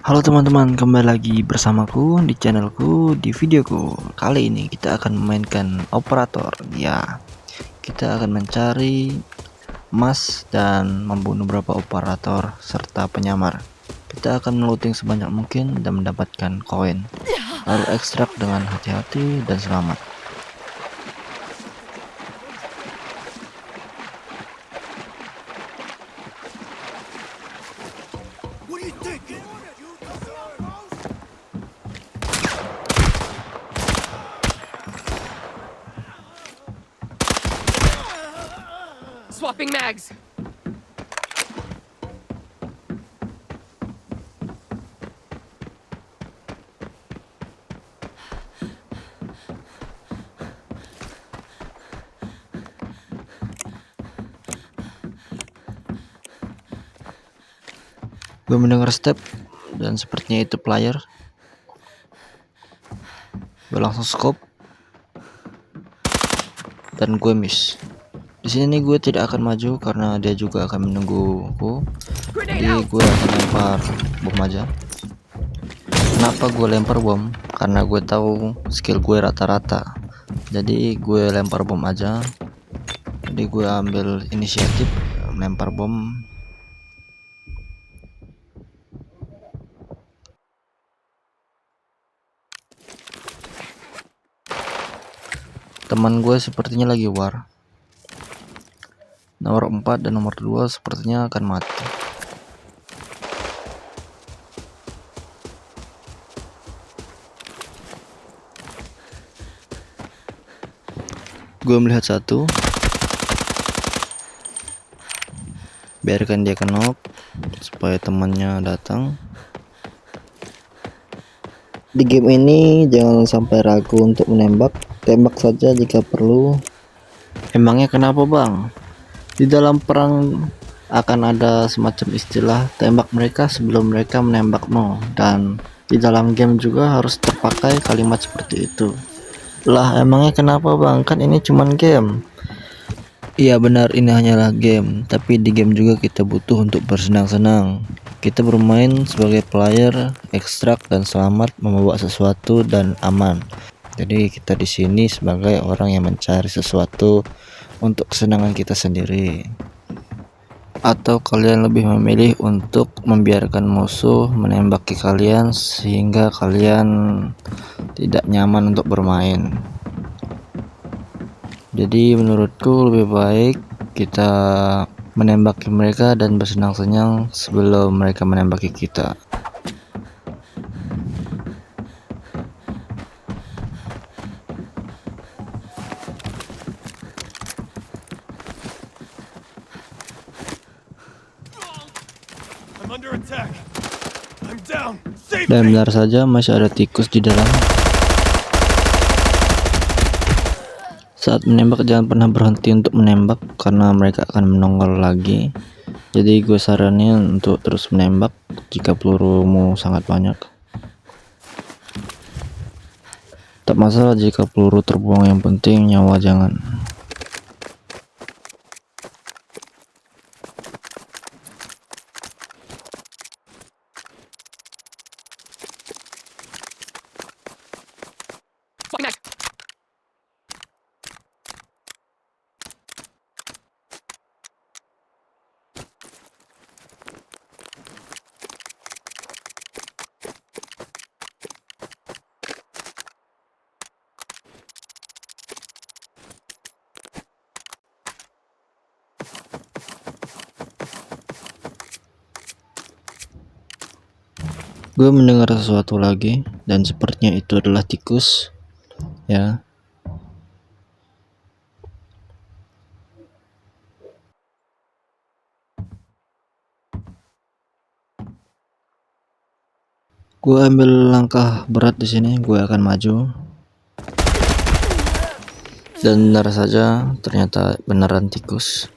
Halo teman-teman, kembali lagi bersamaku di channelku, di videoku. Kali ini kita akan memainkan operator. Ya, kita akan mencari emas dan membunuh beberapa operator serta penyamar. Kita akan melooting sebanyak mungkin dan mendapatkan koin. Lalu ekstrak dengan hati-hati dan selamat. What are you thinking? Swapping mags. Gue mendengar step dan sepertinya itu player. Gue langsung scope dan gue miss. Di sini gue tidak akan maju karena dia juga akan menungguku. Grenade Jadi out. gue akan lempar bom aja. Kenapa gue lempar bom? Karena gue tahu skill gue rata-rata. Jadi gue lempar bom aja. Jadi gue ambil inisiatif lempar bom. Teman gue sepertinya lagi war. Nomor 4 dan nomor 2 sepertinya akan mati. Gue melihat satu. Biarkan dia knock supaya temannya datang. Di game ini jangan sampai ragu untuk menembak. Tembak saja jika perlu. Emangnya kenapa bang? Di dalam perang akan ada semacam istilah tembak mereka sebelum mereka menembakmu, dan di dalam game juga harus terpakai kalimat seperti itu. Lah emangnya kenapa bang? Kan ini cuman game. Iya benar, ini hanyalah game, tapi di game juga kita butuh untuk bersenang-senang. Kita bermain sebagai player, ekstrak dan selamat membawa sesuatu dan aman. Jadi kita di sini sebagai orang yang mencari sesuatu untuk kesenangan kita sendiri. Atau kalian lebih memilih untuk membiarkan musuh menembaki kalian sehingga kalian tidak nyaman untuk bermain. Jadi menurutku lebih baik kita menembaki mereka dan bersenang-senang sebelum mereka menembaki kita. I'm under attack. I'm down. Save Dan me. benar saja masih ada tikus di dalam. Saat menembak jangan pernah berhenti untuk menembak karena mereka akan menongol lagi. Jadi gue saranin untuk terus menembak jika pelurumu sangat banyak. Tak masalah jika peluru terbuang, yang penting nyawa jangan. Swapping mags. Gue mendengar sesuatu lagi dan sepertinya itu adalah tikus. Ya. Gue ambil langkah berat di sini. Gue akan maju. Dan benar saja, ternyata beneran tikus.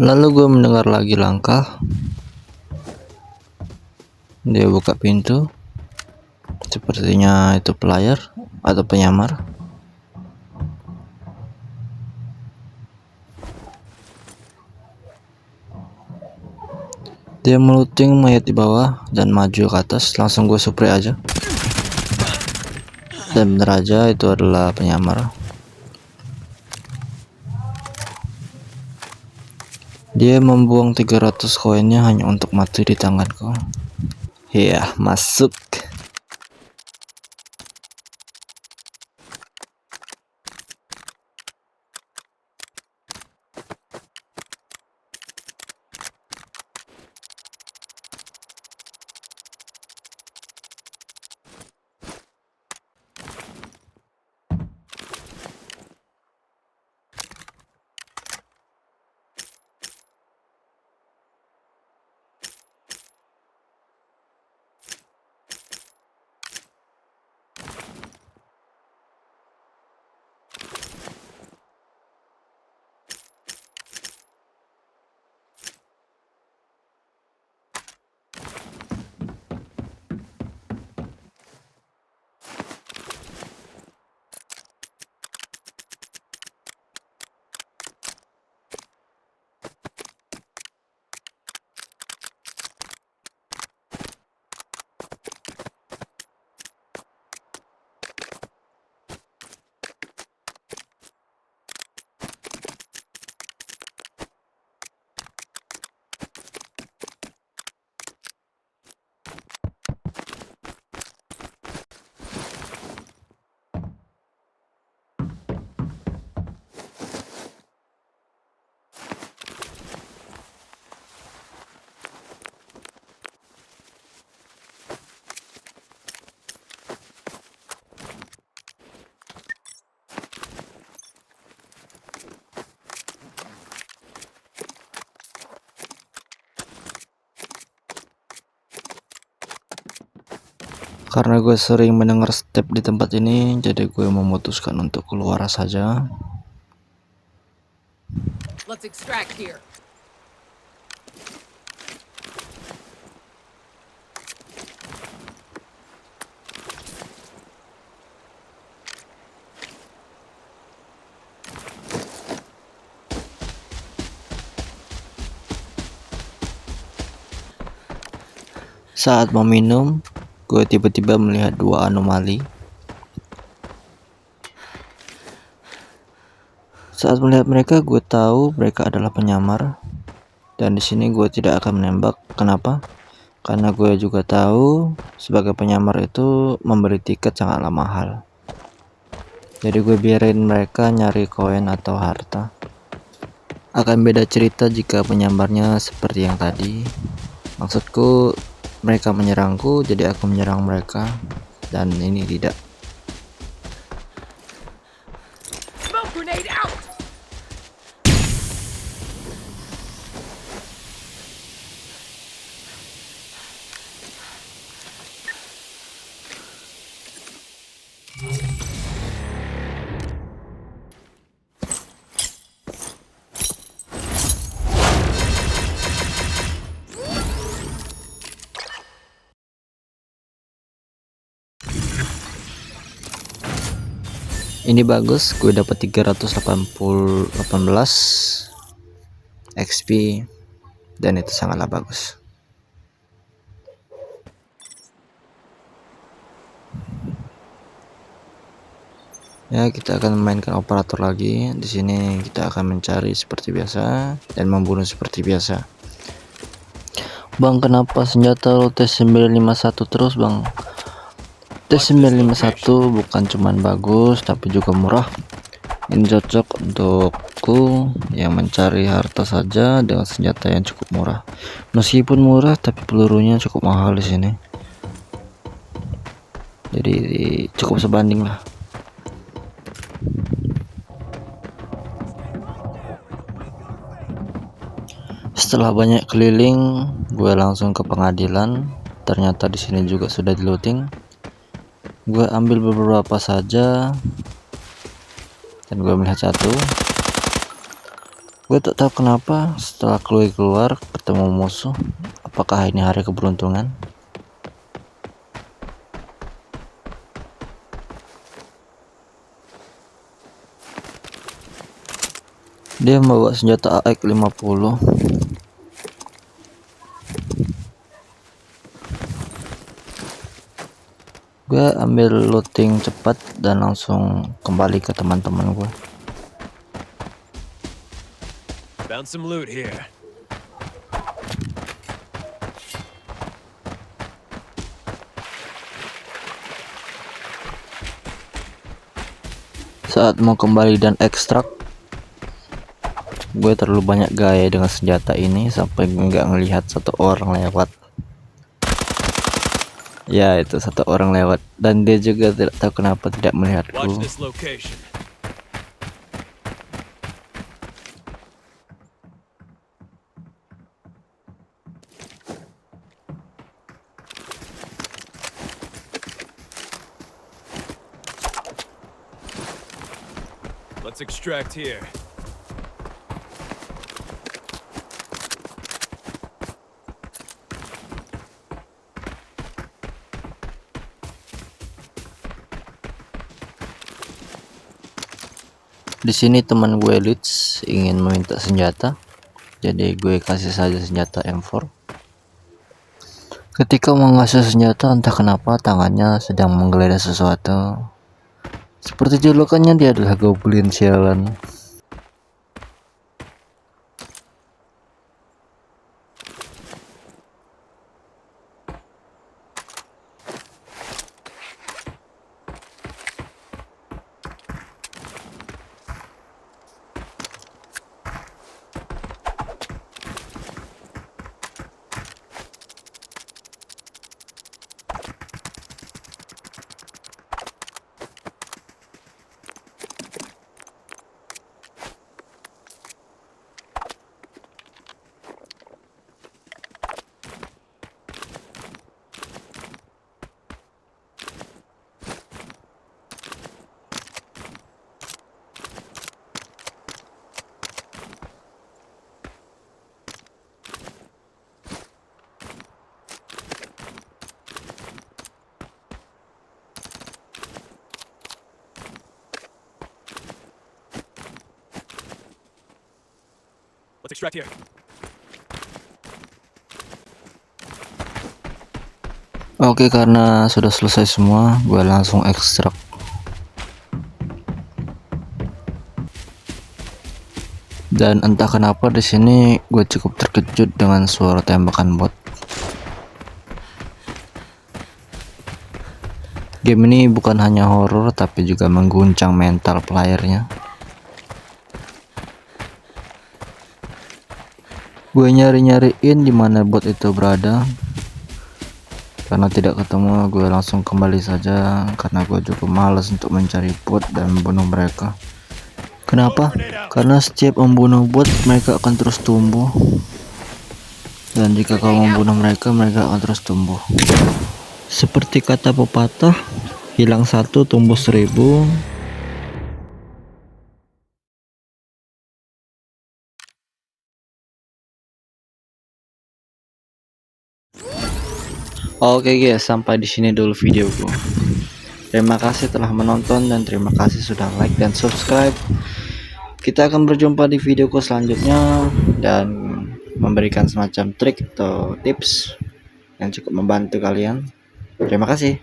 Lalu gue mendengar lagi langkah. Dia buka pintu. Sepertinya itu pelayar atau penyamar. Dia meluting mayat di bawah dan maju ke atas. Langsung gue spray aja. Dan bener aja itu adalah penyamar. Dia membuang 300 koinnya hanya untuk mati di tanganku. Ya, masuk. Karena gue sering mendengar step di tempat ini, jadi gue memutuskan untuk keluar saja. Let's extract here. Saat mau minum, gue tiba-tiba melihat dua anomali. Saat melihat mereka, gue tahu mereka adalah penyamar. Dan di sini gue tidak akan menembak. Kenapa? Karena gue juga tahu sebagai penyamar itu memberi tiket sangatlah mahal. Jadi gue biarin mereka nyari koin atau harta. Akan beda cerita jika penyamarnya seperti yang tadi. Maksudku, mereka menyerangku, jadi aku menyerang mereka. Dan ini tidak. Smoke grenade out! Ini bagus, gue dapat 318 XP dan itu sangatlah bagus. Ya, kita akan memainkan operator lagi. Di sini kita akan mencari seperti biasa dan membunuh seperti biasa. Bang, kenapa senjata lo T951 terus, Bang? T951 bukan cuman bagus tapi juga murah. Ini cocok untukku yang mencari harta saja dengan senjata yang cukup murah. Meskipun murah tapi pelurunya cukup mahal di sini. Jadi cukup sebanding lah. Setelah banyak keliling, gue langsung ke pengadilan. Ternyata di sini juga sudah di looting. Gue ambil beberapa saja dan gue melihat satu. Gue tak tahu kenapa setelah Chloe keluar ketemu musuh. Apakah ini hari keberuntungan? Dia membawa senjata AX-50. Gue ambil looting cepat dan langsung kembali ke teman-teman gue. Found some loot here. Saat mau kembali dan ekstrak, gue terlalu banyak gaya dengan senjata ini sampai nggak ngelihat satu orang lewat. Ya, itu satu orang lewat dan dia juga tidak tahu kenapa tidak Watch melihatku. this location. Let's extract here. Di sini teman gue Leeds ingin meminta senjata, jadi gue kasih saja senjata M4. Ketika mau ngasih senjata, entah kenapa tangannya sedang menggeledah sesuatu. Seperti julukannya, dia adalah goblin sialan. Let's extract here. Oke, karena sudah selesai semua, gue langsung ekstrak. Dan entah kenapa di sini gue cukup terkejut dengan suara tembakan bot. Game ini bukan hanya horor tapi juga mengguncang mental playernya. Gue nyari-nyariin di mana bot itu berada. Karena tidak ketemu, gue langsung kembali saja karena gue cukup malas untuk mencari bot dan membunuh mereka. Kenapa? Karena setiap membunuh bot mereka akan terus tumbuh. Dan jika kau membunuh mereka, mereka akan terus tumbuh. Seperti kata pepatah, hilang satu tumbuh 1000. Oke guys, sampai di sini dulu videoku. Terima kasih telah menonton dan terima kasih sudah like dan subscribe. Kita akan berjumpa di videoku selanjutnya dan memberikan semacam trik atau tips yang cukup membantu kalian. Terima kasih.